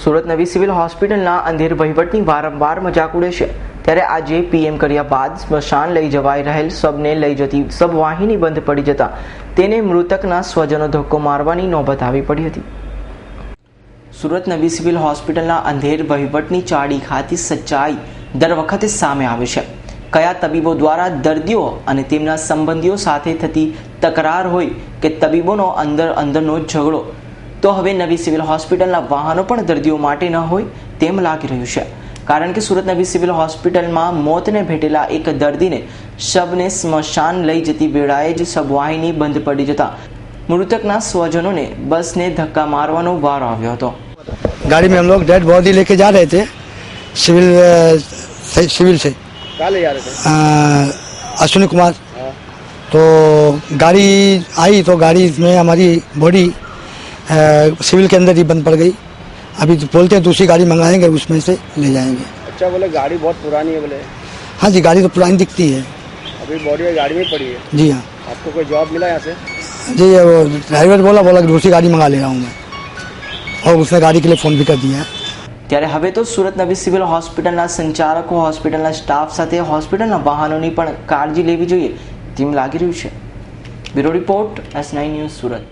સુરત નવી સિવિલ હોસ્પિટલના અંધેર વહીવટની વારંવાર મજાક ઉડે છે, ત્યારે આજે પીએમ કર્યા બાદ સ્મશાન લઈ જવાઈ રહેલ શબને લઈ જતી શબવાહિની બંધ પડી જતા તેને મૃતકના સ્વજનો ધક્કો મારવાની નોબત આવી પડી હતી. સુરત નવી સિવિલ હોસ્પિટલના અંધેર વહીવટની ચાડી ખાતી સચ્ચાઈ દર વખતે સામે આવે છે. કયા તબીબો દ્વારા દર્દીઓ અને તેમના સંબંધીઓ સાથે થતી તકરાર હોય કે તબીબોનો અંદરનો ઝઘડો, તો હવે નવી સિવિલ હોસ્પિટલના વાહનો પણ દર્દીઓ માટે ન હોય તેમ લાગી રહ્યું છે. કારણ કે સુરત નવી સિવિલ હોસ્પિટલમાં મોતને ભેટેલા એક દર્દીને શબને સ્મશાન લઈ જતી વેળાએ જ શબવાહિની બંધ પડી જતા મૃતકના સ્વજનોને બસને ધક્કા મારવાનો વારો આવ્યો હતો. गाड़ी में हम लोग डेड बॉडी लेके जा रहे थे सिविल से कहाँ ले जा रहे थे? अश्विनी कुमार. तो गाड़ी आई तो गाड़ी में हमारी बॉडी सिविल के अंदर ही बंद पड़ गई. अभी तो बोलते हैं दूसरी गाड़ी मंगाएंगे, उसमें से ले जाएंगे. अच्छा, बोले गाड़ी बहुत पुरानी है बोले. हाँ जी, गाड़ी तो पुरानी दिखती है. अभी बॉडी गाड़ी में पड़ी है. जी हाँ. आपको कोई जॉब मिला यहाँ से? जी, वो ड्राइवर बोला कि दूसरी गाड़ी मंगा ले रहा हूँ मैं, और उसने गाड़ी के लिए फ़ोन भी कर दिया है. ત્યારે હવે તો સુરત નવી સિવિલ હોસ્પિટલના સંચાલકો હોસ્પિટલના સ્ટાફ સાથે હોસ્પિટલના વાહનોની પણ કાળજી લેવી જોઈએ તેમ લાગી રહ્યું છે. Bureau report S9 news Surat.